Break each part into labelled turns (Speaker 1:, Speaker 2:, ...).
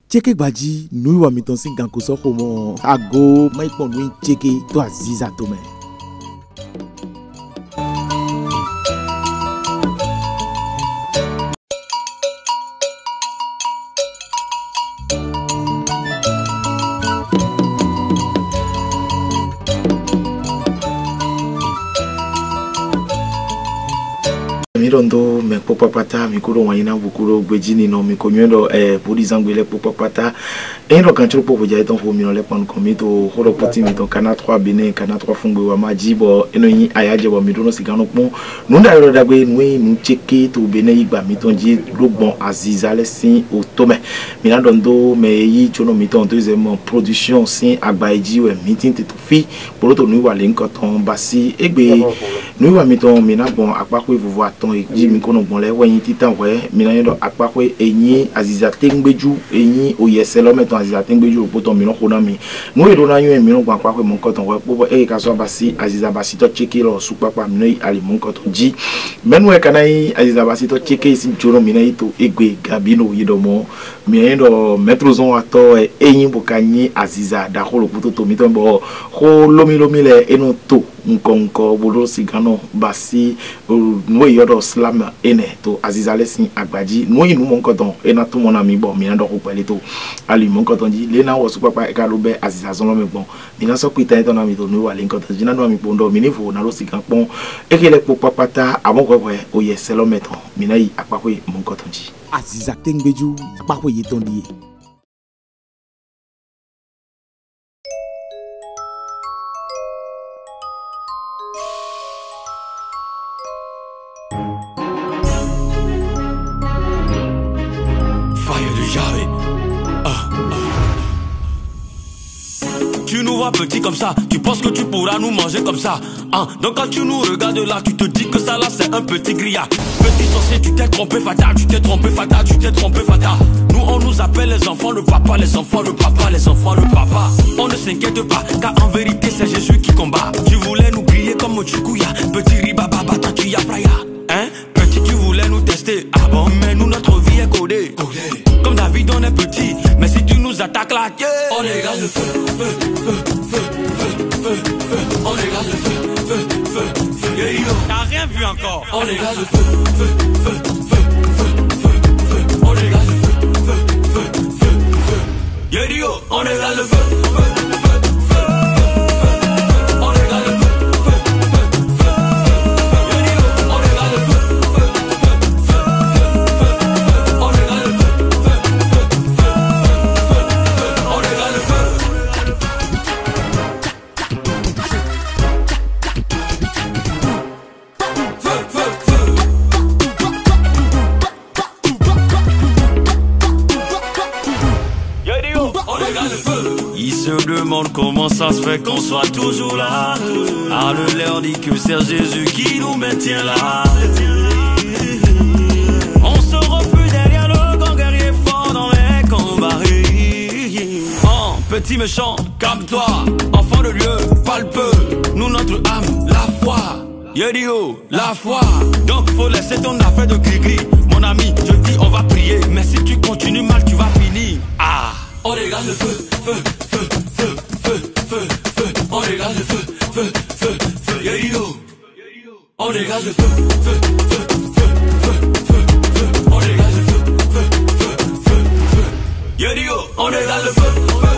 Speaker 1: Cheke Gbaji, nous wa mitonsi ganko so komo ago maipon win cheke to Aziza to me.
Speaker 2: Mirondo me popa pata mikuro wanyina bukuro gbejini no mikonyondo podizangwele popa pata eno kanchro popo ja eton fo mino le pon komito horo poti mito kana 3 Benin kana 3 fungwe wa majibo eno yin ayaje bo midono sigano pon nunda ero dagbe nwe nu cheke to Benin igba mitonji logbon Aziza lesin otome minadondo me yi chono miton deuxième production sin agbaiji we meeting te to fi poroto nu wa le nkoton basi egbe nu wa miton minabon apako vovo aton ji mi kono bon le wayin titan we minayondo apako enyi Aziza tengbeju enyi oyeselo meton Aziza tengbeju poto mi no kona mi nu edo na yun mi no gba apako mon koton we popo e ka so basi Aziza basi to cheke lo su papa mi no ali mon koton ji menu e kanai Aziza basi to cheke sin chono minayi to egbe gabino yidomo minayondo metrozon ato enyi bokanyi Aziza da holo poto to miton bo ho lomi le eno to nkonko bolo sigano basi no yodo slam ene to Aziza lesin agbaji no inu mon koton ena to mon ami bon mi na do ko pele to ali mon koton ji le na wo su papa e ka lo be Aziza zon lo me bon mi na so kwita to na mi to no wa le koton ji na no mi pondo mi ni fo na lo sigan pon e ke le popa pata abon ko o ye selo meton mi na yi apako mon koton ji
Speaker 1: Aziza tengbeju apako yi ton di.
Speaker 3: Tu nous vois petits comme ça, tu penses que tu pourras nous manger comme ça, hein? Donc quand tu nous regardes là, tu te dis que ça là c'est un petit grillard. Petit sorcier, tu t'es trompé Fata, tu t'es trompé Fata, tu t'es trompé Fata. Nous on nous appelle les enfants le papa, les enfants le papa, les enfants le papa. On ne s'inquiète pas, car en vérité c'est Jésus qui combat. Tu voulais nous griller comme Mochikuya, petit ribaba bata tu ya playa, hein? Petit tu voulais nous tester, ah bon? Mais nous notre vie est codée. Comme David on est petit, mais si tu nous attaques là, yeah. On dégage le feu, feu, feu, feu, feu, feu, feu. On dégage le feu, feu, feu, feu, yeah, yo. T'as rien vu encore. On dégage le feu, feu, feu, feu, feu, feu, feu. On dégage le feu, feu, feu, feu, feu, yeah, yo. On dégage le feu, feu, feu, feu, feu, feu. On dégage le feu, feu, feu, feu, feu, yeah, yo. On dégage le feu, feu, feu, feu, feu, feu. On dégage le feu, feu, feu, feu, feu, feu. On dégage le feu. Ils se demandent comment ça se fait qu'on soit toujours là. Ah, le leur dit que c'est Jésus qui nous maintient là. On se refuse derrière le grand guerrier fort dans les combats. Oh, petit méchant, calme-toi. Enfant de Dieu, parle peu. Nous, notre âme, la foi. Yedio, la foi. Donc faut laisser ton affaire de gris-gris. Mon ami, je dis on va prier. Mais si tu continues mal, tu vas finir. Ah, on dégage le feu, feu, feu, feu, feu, feu, feu. On dégage le feu, feu, feu, feu. Yedio, on dégage le feu, feu, feu, feu, feu, feu, feu. On dégage le feu, feu, feu, feu, feu. Yedio, on dégage le feu, feu, feu.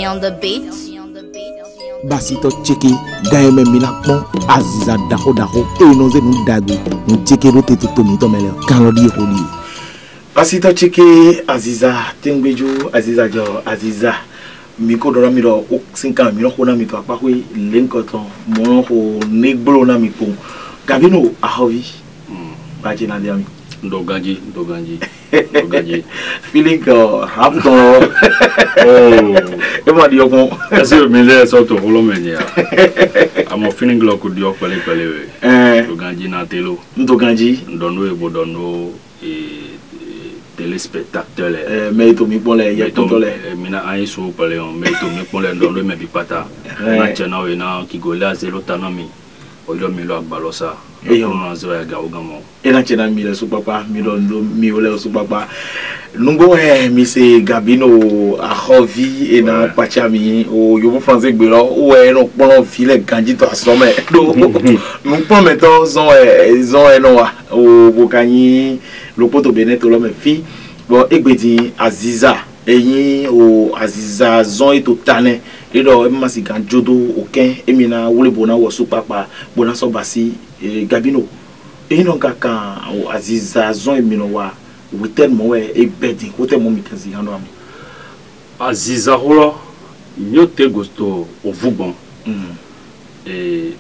Speaker 4: On the beat.
Speaker 1: Basito cheke gaye me minakpon Aziza daho daho e nonze nou dagwe nou cheke rote to mi to mele kan lo di holi
Speaker 2: Asita cheke Aziza Tengbeju Aziza jo Aziza miko dora mi do o 5 ans mi no kona mi to apa ko lenkoton mo ko negbolo na mi ko Gabino ahovi baje na diami
Speaker 5: Doganji
Speaker 2: feeling rap to e ma di okon
Speaker 5: ese mi le so to holo menya amo feeling lo ko di okpele pele Doganji na telo
Speaker 2: Doganji
Speaker 5: ndono e bodono téléspectateurs
Speaker 2: mais to mi pole ya to tole
Speaker 5: mina ai so pale on mais to mi pole ndono me bi pata na chena we na kigola zelo tanami oilo mi lo agbalosa e on zo ya ga ogamo
Speaker 2: e na chena mi le so papa mi lo ndo mi ole so papa nungo mi se Gabino ahovi e na pachami o yo français gbero o e no pon file ganji to asome do nous pon mettons zon e no wa o bokanyi le poto beneto lo me fi bon egbedi Aziza eyin o Aziza zon e to talent e do e ma si kan jodo oken e mi na wole bona wo so papa bona so basi Gabino e non kaka o Aziza zon e mi no wa witen mo e bedi ko te mo mi kazi hando am
Speaker 5: Aziza holo nyote gosto o vubon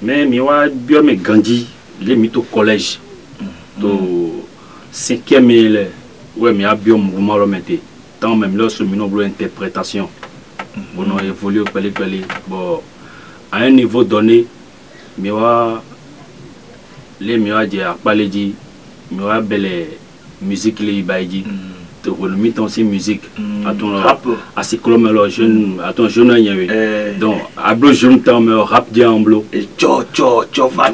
Speaker 5: mais mi wa bio me ganji le mi to collège to 5e ouais mais a bio mouvement remonté tant même là sur mino interprétation bon on évolue pele bon à un niveau donné mi wa le mi wa dia paleji mi wa belle musique li baiji to le mi ton si musique à ton rap à ces colomelo jeune à ton jeune yawe donc à blo jeune temps me rap dia en blo
Speaker 2: et cho fa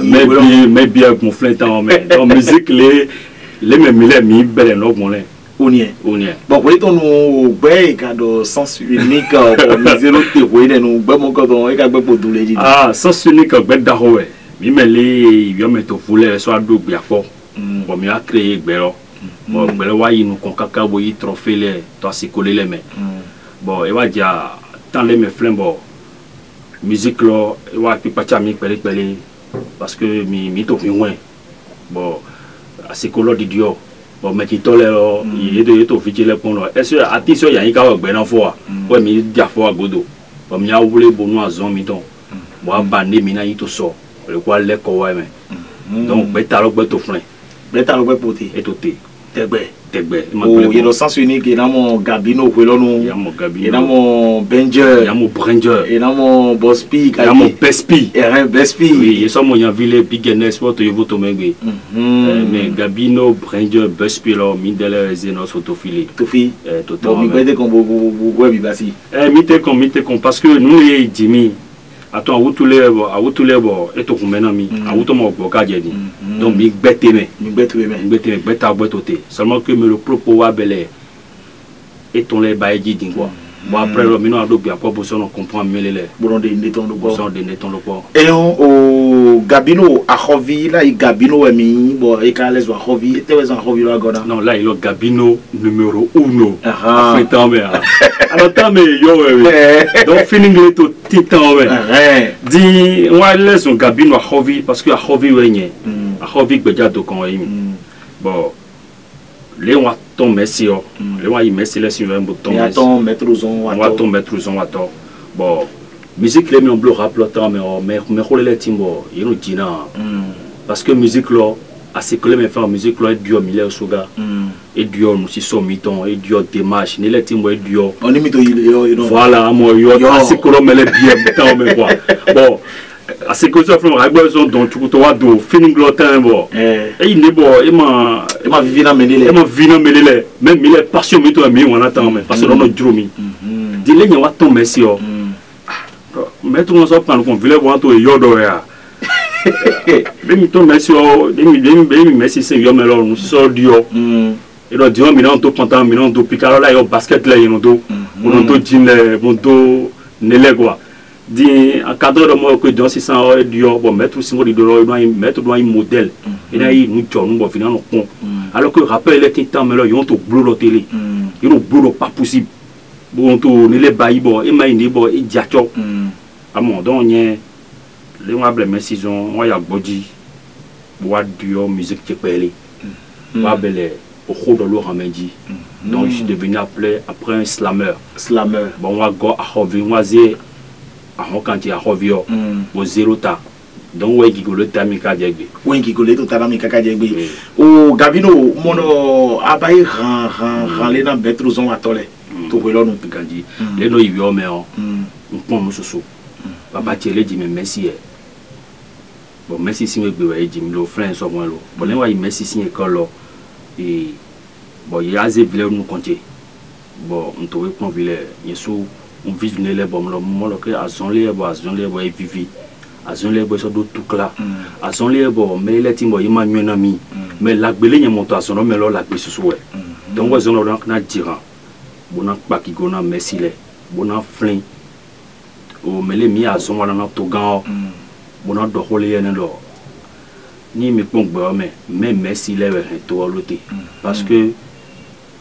Speaker 5: mais bien mon flintant mais donc musique les mêmes mi belle no bonne
Speaker 2: onien bon pour ton no gbe ka do sens unique pour mi zero te wo ide no gbe mo ko don e ka gbe po dule ji
Speaker 5: sens unique gbe da ho we mi mele yo me to fule so ado gbe apo bon mi a créer gbero bon gbero wa yi nu kon kaka bo yi trophée le to asikole le me bon e wa dia tant les me flembo musique lo e wa pipacha mi pele parce que mi to fi wen bon asikolo di dio bon mais qui tole lo yi de to fi le pon lo est-ce artiste ya yi ka gbe na fo wa o mi dia fo agodo bon mi a wule bonu azon mi ton bon ba ne mi na yi to so le kwa le ko wa me donc be ta lo gbe to fun
Speaker 2: beta lo gbe pote
Speaker 5: e to te tegbe
Speaker 2: o yelo sens unique e na mo Gabino kwelo no
Speaker 5: ya mo Gabino
Speaker 2: e na mo Benjer
Speaker 5: ya mo Branger
Speaker 2: e na mo Bospi
Speaker 5: ya mo Bespi
Speaker 2: Bespi
Speaker 5: oui so mo yan ville biggest sport yo voto mengbe mais Gabino Branger Bespi lo mi dele zeno sotofile
Speaker 2: tofi
Speaker 5: totalement
Speaker 2: mi gbede kon bo bi basi
Speaker 5: mi te kon parce que nous les Jimmy attends à tous les bon et to kumena mi à tout mo boka jedi donc mi gbete beta botote seulement que me le propos wa belé et ton les baiji dingwa bon après le mino ado bien pas besoin on comprend mieux les
Speaker 2: bon de neton le
Speaker 5: bon de neton le port
Speaker 2: et on Gabino a hovi là il Gabino mi bon et quand les hovi et te les hovi là gona
Speaker 5: non là il a Gabino numéro 1 après temps mais alors temps mais yo donc feeling le to titan ouais dit on laisse on Gabino a hovi parce que a hovi wenye a hovi gbeja do kon yi bon les on tombe merci les on y merci les sur un bouton
Speaker 2: et ton mettre
Speaker 5: on bon musique les mi blo rap temps mais les timbo il nous dit parce que musique là assez que les faire musique là dio mille soga et dio nous si son miton et dio démarche ni les timbo et dio
Speaker 2: on imite yo
Speaker 5: voilà moi yo assez que les bien temps mais quoi bon assez que ça fait un besoin donc tu dois do feeling le temps bon et il n'est bon et ma
Speaker 2: vivina melele
Speaker 5: même il est passion mais toi mais on attend mais parce que on a dromi dit les wa ton merci mais tout on s'en prend qu'on voulait voir toi yodo ya même ton merci même merci c'est yo mais là nous sort dio et là dio mais on to content mais on to picaro là yo basket là on to jean on to nele quoi dit en cadre de moi que dans 600 dio bon mettre singo di dollar mettre dans un modèle et là il nous tourne bon finalement con alors que rappel les temps mais là ils ont to blou télé ils ont blou pas possible bon to ne les bayi bon et mai ni bon et diacho à mon donc les moi blé saison moi ya body bois dio musique qui pele wa belle au cours de l'Oramedi. Donc je suis devenu appelé après un slammer.
Speaker 2: Slammer.
Speaker 5: Bon, on va go à Hovi, on va dire à Hokanti à Hovio, au zéro ta. Donc ouais, gigolo tamika diagbe.
Speaker 2: Ouais, gigolo to tamika diagbe. O Gabino, mono abaye ran les dans betrozon atole. To welo no pikandi. Les no yio me on. On pon no soso. Papa tiele dit mais merci. Bon, merci si me gbe dit me lo frère so mo lo. Bon, les wa merci si école lo. Et bon, il y a des villes nous compter. Bon, on trouve qu'on ville, il sous on vit les bombes, le moment que à son les bois, à son les bois vivi, à son les bois sur d'autres tout là, à son les bois, mais les timbo il m'a mis un ami, mais la belé il monte à son nom, mais là la pêche sous donc on a donc na dira, bon na pas qui gona merci les, bon na flin, au mais les mis à son voilà na togan, bon na dohole yen lo. Ni me pong mais merci les to l'autre parce que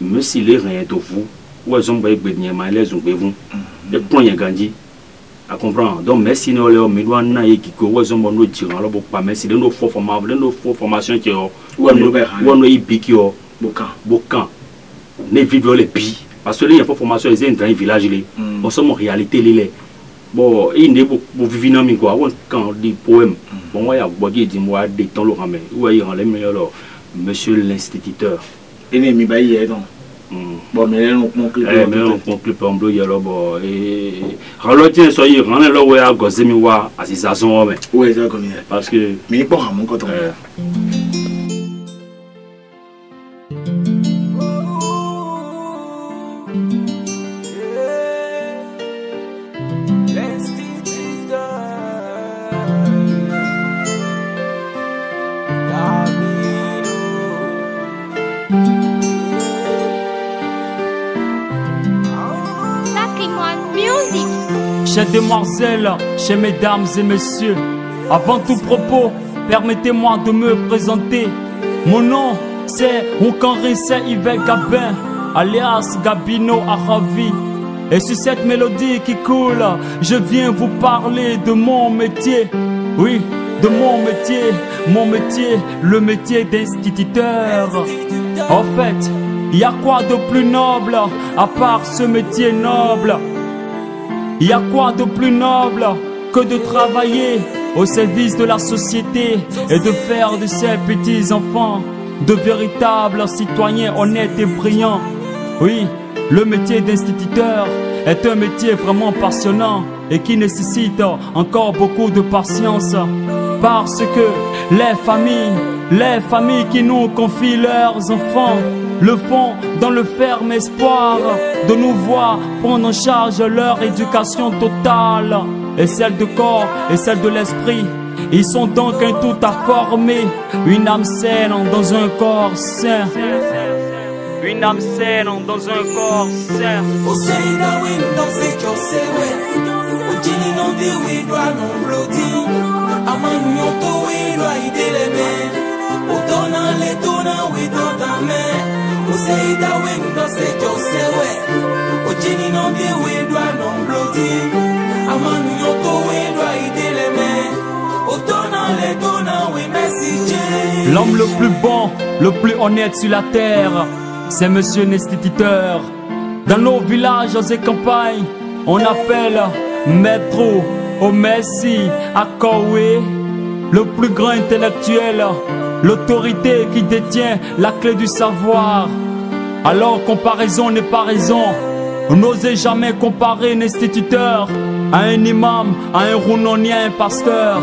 Speaker 2: merci les rien to vous ou ils ont pas bien mais les ont vous les points gandi à comprendre donc merci nous les mais doit na yiki ko ils ont bon dire alors pas merci de nos formation qui ou on ibiki o bokan ne vivre les pi parce que les formation ils sont dans un village les on sommes en réalité les bon il ne pour vivre dans mi quoi quand des poèmes bon moi il y a bogué dit moi des temps le ramène ou il en les meilleurs monsieur l'instituteur ennemi baïe donc bon mais on conclut
Speaker 5: pas on y alors bon et ralotien soyez rendre là où à gozemi wa association mais
Speaker 2: ouais ça comme
Speaker 5: parce que
Speaker 2: mais pas à mon coton
Speaker 6: Chers demoiselles, chers mesdames et messieurs, avant tout propos, permettez-moi de me présenter. Mon nom, c'est Oukanrisse Yves Gabin, alias Gabino Aravi. Et sur cette mélodie qui coule, je viens vous parler de mon métier. Oui, de mon métier, le métier d'instituteur. En fait, il y a quoi de plus noble à part ce métier noble? Il y a quoi de plus noble que de travailler au service de la société et de faire de ces petits enfants de véritables citoyens honnêtes et brillants? Oui, le métier d'instituteur est un métier vraiment passionnant et qui nécessite encore beaucoup de patience parce que les familles qui nous confient leurs enfants le font dans le ferme espoir de nous voir prendre en charge leur éducation totale et celle de corps et celle de l'esprit. Ils sont donc un tout à former, une âme saine dans un corps sain. Une âme saine dans un corps sain. L'homme le plus bon, le plus honnête sur la terre, c'est monsieur l'instituteur. Dans nos villages et campagnes, on appelle Maître Omessi Akowe, le plus grand intellectuel, l'autorité qui détient la clé du savoir. Alors comparaison n'est pas raison. N'osez jamais comparer un instituteur à un imam, à un rounonien, à un pasteur.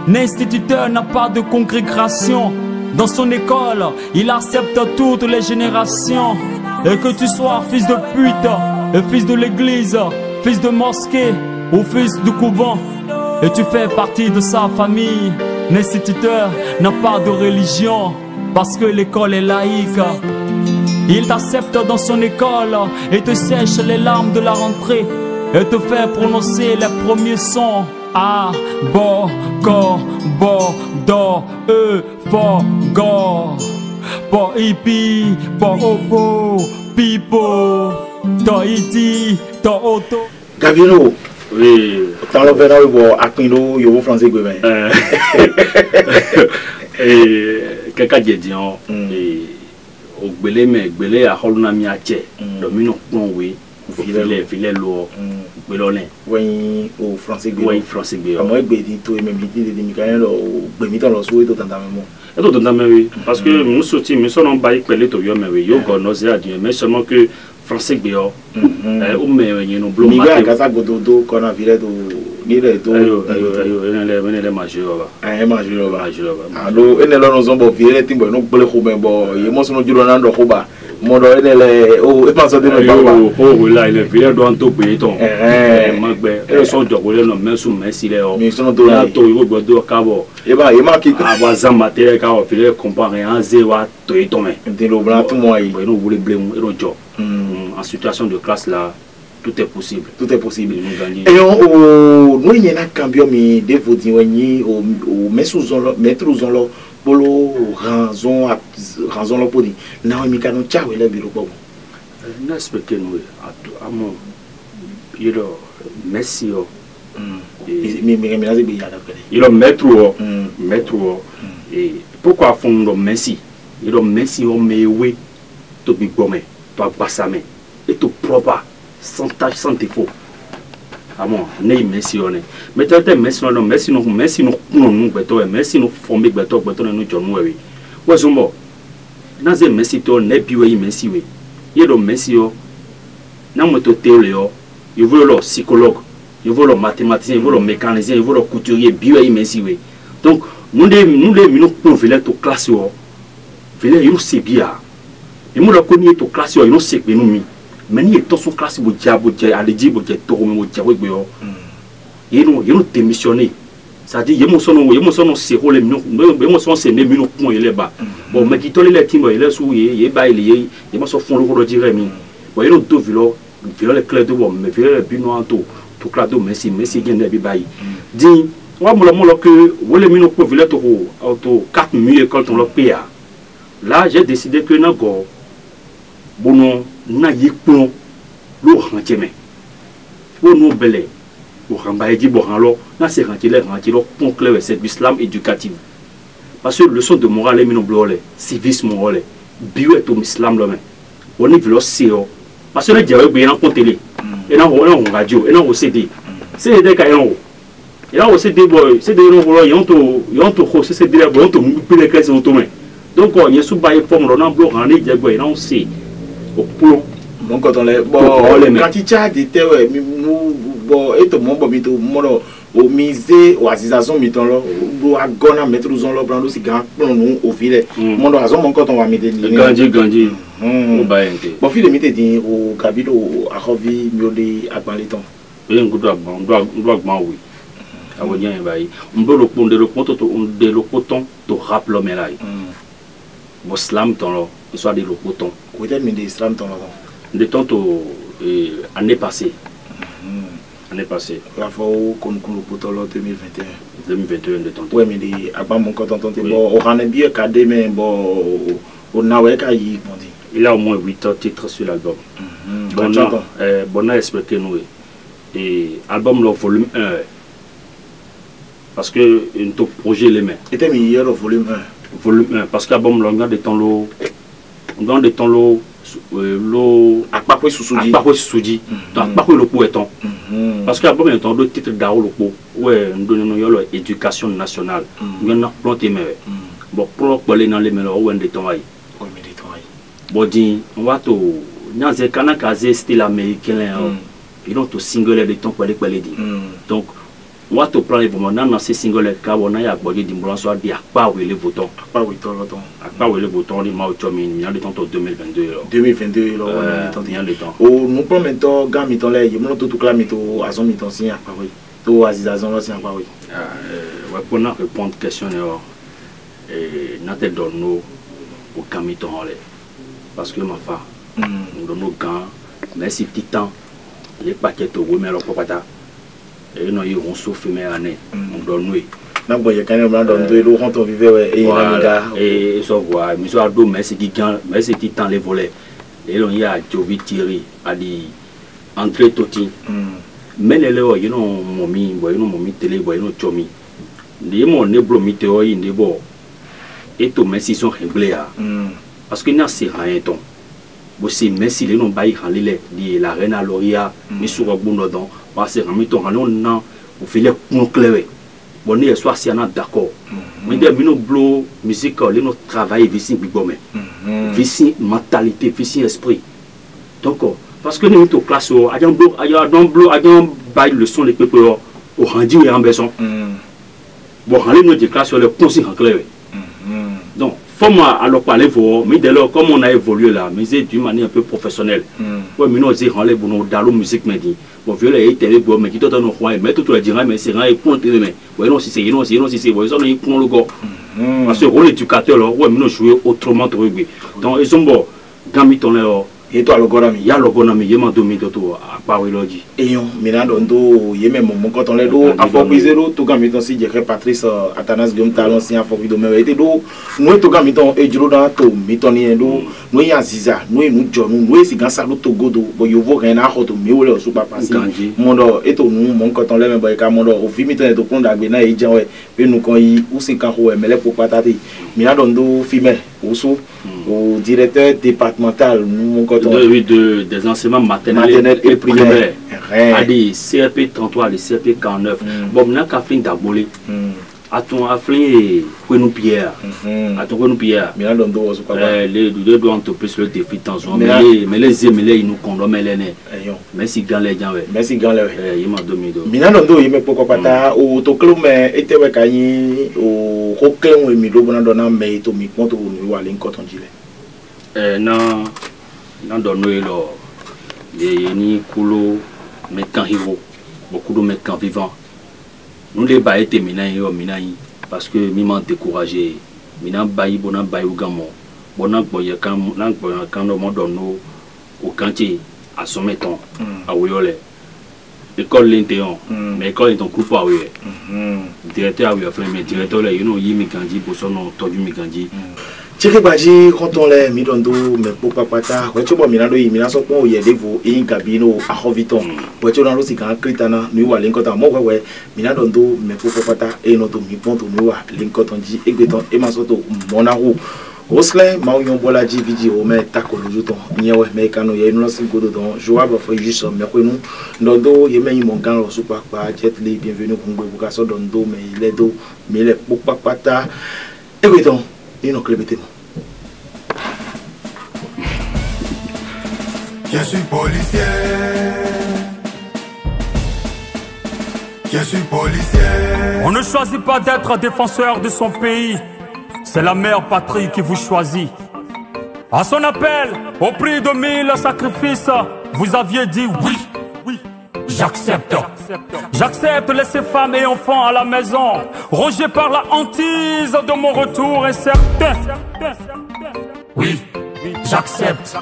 Speaker 6: L'instituteur n'a pas de congrégation. Dans son école, il accepte toutes les générations. Et que tu sois fils de pute, fils de l'église, fils de mosquée ou fils du couvent, et tu fais partie de sa famille, l'instituteur n'a pas de religion parce que l'école est laïque. Il t'accepte dans son école et te sèche les larmes de la rentrée et te fait prononcer les premiers sons. A, bo, ko, bo, do, e, fo, go. Po, ipi, po, opo, pipo, to, iti, to, oto.
Speaker 2: Gabino,
Speaker 5: oui.
Speaker 2: Dans le verra, il y a français.
Speaker 5: Et quelqu'un dit, o gbele me gbele a holuna mi ache do mi no pon we filet lo gbele le
Speaker 2: oui au français gbe
Speaker 5: oui français gbe
Speaker 2: mo gbe di to me bi di mi kan lo gbe mi ton lo so to tanta me mo
Speaker 5: et to tanta me oui parce que nous sorti mi so non ba ipele to yo me we yo go no se adien mais seulement que français gbe o o me yin no blo
Speaker 2: mi ga ka sa godo do kona vile to ni le to
Speaker 5: ayo ene le majeur ba
Speaker 2: majeur ba alo ene lo no zombo vile timbo no gbele ko me bo ye mo so no juro na ndo ko ba mo do ene le o e ma so de me ba
Speaker 5: o la ile vile do an to gbe ton magbe e so jogo le no mesu mesi le o
Speaker 2: mi so no do
Speaker 5: la to yo gbodo ka bo
Speaker 2: e ma ki
Speaker 5: abaza matere ka o vile comparer en ze wa to ton me
Speaker 2: de lo blanc tout moi
Speaker 5: bo no voulez blé e ro jo en situation de classe là tout est possible
Speaker 2: et on nous y a cambio mi de vous dire ni au mettre aux lo bolo ranzon lo podi na mi kanu cha we le biro bobo
Speaker 5: na speke nous amo yero merci o
Speaker 2: mi na be ya da kele
Speaker 5: yero metro et pourquoi font le merci yero merci o mewe to bi gbome to agbasame et to proper sans tâche, sans défaut. Ah bon, ne merci on est. Mais tu as merci non, merci nous beto, merci nous former beto nous John oui. Ouais zombo. Dans un merci toi ne puis merci oui. Il do merci yo. Na moto théorio, il veut le psychologue, il veut le mathématicien, il veut le mécanicien, il veut le couturier, puis merci oui. Donc nous pour venir to classe yo. Venir nous c'est bien. Et nous la connaît to classe yo, nous c'est que nous mais ni est son classe allez to mo jawe gbe yo yeno démissionner ça dit yemo sono c'est rôle yemo sono c'est ne mi no pon ile ba bon mais qui tole le timbo ile sou ye ba ile ye mo so fon lo dire mi bon yeno to vilo le clé de bon mais vilo le bino anto to classe do merci gen ne bi bayi dit wa mo que wole mi no ko vilo to auto 4 mi école ton lo pia là j'ai décidé que na go bono na yikpon lo hancheme wono bele o hamba edi bo hanlo na se hanchile pon clé c'est l'islam éducatif parce que leçon de morale mi no blole civisme morale biwe to islam lo men woni velo seo parce que le jawe be na ko télé et na radio et na o CD c'est des ka yon et là o CD boy c'est des no bolo yonto ko c'est dire bo yonto mu pele classe on to men donc on yesu baye forme lo na blo han ni jago et na on sait pour
Speaker 2: mon quand on les bon quand tu as dit ouais bon et tout mon bobito mon au musée ou association miton là do agona mettre aux on prendre aussi grand nous au filet mon raison mon quand on va mettre
Speaker 5: gandi on va enter
Speaker 2: bon fille mettre dit au cabilo à Rovi miodé à Baleton
Speaker 5: et on doit oui avant bien bail on peut le pondre le coton to rap l'homme là bon slam ton là soit de le coton
Speaker 2: peut-être mais des slam ton là
Speaker 5: de tantôt année passée
Speaker 2: la fois où concours pour 2021
Speaker 5: de tantôt
Speaker 2: ouais mais des avant mon quand on bon on a bien cadé mais bon on a ouais caillé on dit
Speaker 5: il a au moins 8 titres sur l'album bon a expliqué nous et album le volume 1 parce que un tout projet les mains
Speaker 2: était meilleur au volume
Speaker 5: 1 parce que album longueur de temps l'eau lo
Speaker 2: akpakwe susuji
Speaker 5: donc akpakwe lo poeton parce que album est un autre titre d'aro lo po ouais ndonno yo lo éducation nationale ngena planter mais bon pour parler dans les melo ouais de ton ay bon dit on va to nyaze kana kaze style américain ils ont to single de ton pour les dit donc on va to prendre vraiment dans ces single ka on a ya boje di mbolo so di akpa we le bouton ni ma ochomi ni de temps 2022
Speaker 2: là on nous prend maintenant gars miton là il monte tout clame to azon miton si akpa we to azizazon là si akpa we
Speaker 5: ouais pour na répondre question et na te donne nous au camiton là parce que ma fa nous donne gants merci petit temps les paquets to we mais le papa et non ils vont souffrir mais année on donne nous
Speaker 2: na boye quand même dans deux jours quand on vivait ouais et amiga
Speaker 5: et so voir monsieur ado merci qui temps les volets et là il y a Jovi Thierry a dit André Toti mais les là you know momi télé boy no chomi les mon ne blo météo yi ne bo et to merci sont réglés parce que n'a c'est rien ton c'est merci les non bail halile di la reine Aloria mi sur bono don parce que mi ton halon non vous fait les conclure bon ni soit si on d'accord mais des mino blo musique les no travail vici bigomé vici mentalité vici esprit donc parce que nous to classe a don blo a don bail leçon les peuple au rendu et en besoin bon halé no de classe les conseils en clair donc faut moi alors parler pour mais dès lors comme on a évolué là mais c'est d'une manière un peu professionnelle ouais mais nous dire les bon dans la musique mais dit bon vieux et télé bon mais qui toi non croit mais tout le dire mais c'est rien et point mais ouais non si c'est non si c'est ouais ça non il prend le go parce que rôle éducateur là ouais mais nous jouer autrement de rugby donc ils sont bon gami ton là
Speaker 2: et toi le gorami
Speaker 5: ya le gorami yema domi to à part logi
Speaker 2: et yon mina dondo yeme mon quand on les do afrobiser do to gami ton si Jerry Patrice Atanas Guillaume Talon si afrobido mais était do nous to gami ton e juro dans to mitoni do nous ya ziza nous jonu nous si gansa do togo do bo yo vo rien a hoto mi wole so papa si mondo et to nous mon quand on les me boy ka mondo o fi mitoni to konda gbe na e jan we pe nous kon yi ou si kan ho e mele pour patati mina dondo fime oso au directeur départemental nous
Speaker 5: des enseignements maternels et primaires a dit CRP 33 les CRP 49 bon na ka fin d'aboli a ton aflin Kwenou Pierre a ton Kwenou Pierre les deux doivent entreprises le défi temps mais les émélés ils nous condamnent les merci grand les gens
Speaker 2: merci grand les
Speaker 5: il m'a dominé
Speaker 2: mina dondo il me pourquoi pas au to club était ouais kany au coquin et milo bona dona mais to mi compte au wali nkoton jile
Speaker 5: non donné lo des ni kulo mécans hiro beaucoup de mécans vivants nous les bailler terminant yo minai parce que mi m'ont découragé mina bayi bona bayi ugamo bona boye kan nan boye kan no donno au kanti à son meton à Oyole école l'intéon mais école est en coupe à Oyole directeur a eu fait mais directeur là you know yimi kanji bosono todu mi kanji
Speaker 2: Tcheke Badji, quand on l'a mis dans le mais pour papa, quand tu vois Minado, il m'a sorti il y a des veaux et un cabino à Hoviton. Quand tu as aussi quand Critana, nous à Lincoln, moi, ouais, Minado, mais pour papa, et notre mi-pont, nous à Lincoln, dit, et Béton, et ma soto, mon arou. Osle, Maouyon Bolaji vidéo, mais tako le jouton, Niawe, mais quand il y a une lance de don, jouable, faut juste, mais que nous, Dondo, il y a même mon gang, super pas, jet les bienvenus, pour Boukasso, Dondo, mais il est dos, mais il est pour papa, et Béton.
Speaker 7: Je suis policier. Je suis policier.
Speaker 6: On ne choisit pas d'être défenseur de son pays. C'est la mère patrie qui vous choisit. À son appel, au prix de 1000 sacrifices, vous aviez dit oui. J'accepte. J'accepte laisser femmes et enfants à la maison, rongés par la hantise de mon retour incertain. Oui, j'accepte.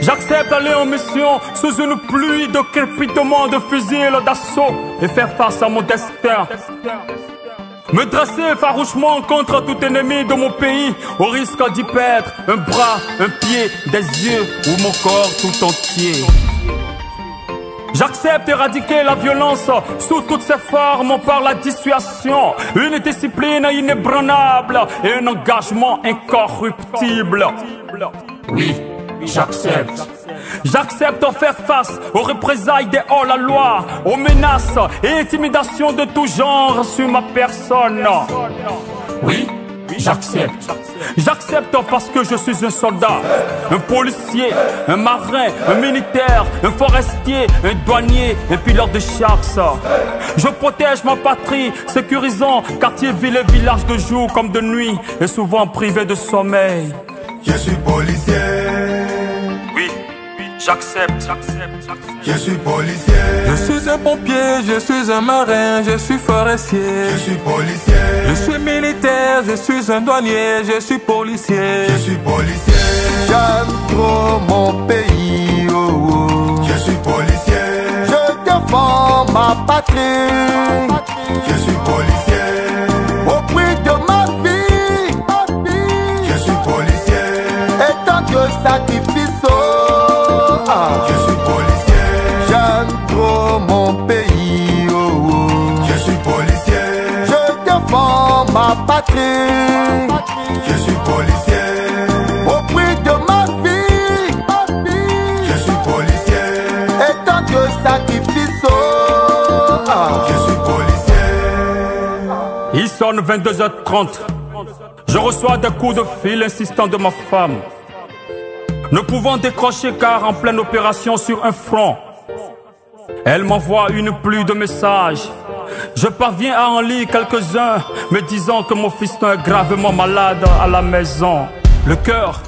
Speaker 6: J'accepte aller en mission sous une pluie de crépitements de fusils d'assaut et faire face à mon destin. Me dresser farouchement contre tout ennemi de mon pays, au risque d'y perdre un bras, un pied, des yeux ou mon corps tout entier. J'accepte éradiquer la violence sous toutes ses formes par la dissuasion, une discipline inébranlable et un engagement incorruptible. Oui, j'accepte. J'accepte de faire face aux représailles des hors-la-loi, aux menaces et intimidations de tout genre sur ma personne. Oui, j'accepte. J'accepte parce que je suis un soldat, un policier, un marin, un militaire, un forestier, un douanier, un pilote de chasse. Je protège ma patrie, sécurisant quartier, ville et village de jour comme de nuit, et souvent privé de sommeil.
Speaker 7: Je suis policier.
Speaker 6: Oui, j'accepte.
Speaker 7: Je suis policier.
Speaker 8: Je suis un pompier, je suis un marin, je suis forestier.
Speaker 7: Je suis policier.
Speaker 8: Je suis militaire, je suis un douanier, je suis policier.
Speaker 7: Je suis policier.
Speaker 8: J'aime trop mon pays. Oh, oh.
Speaker 7: Je suis policier.
Speaker 8: Je défends ma patrie.
Speaker 7: Je suis policier.
Speaker 8: Au prix de ma vie.
Speaker 7: Je suis policier.
Speaker 8: Et tant que sacrifice.
Speaker 7: Je suis policier.
Speaker 8: J'aime trop mon pays. Oh, oh.
Speaker 7: Je suis policier.
Speaker 8: Je défends ma patrie.
Speaker 7: Je suis policier.
Speaker 8: Au prix de
Speaker 6: sonne 22h30. Je reçois des coups de fil insistants de ma femme. Ne pouvant décrocher car en pleine opération sur un front. Elle m'envoie une pluie de messages. Je parviens à en lire quelques-uns, me disant que mon fiston est gravement malade à la maison. Le cœur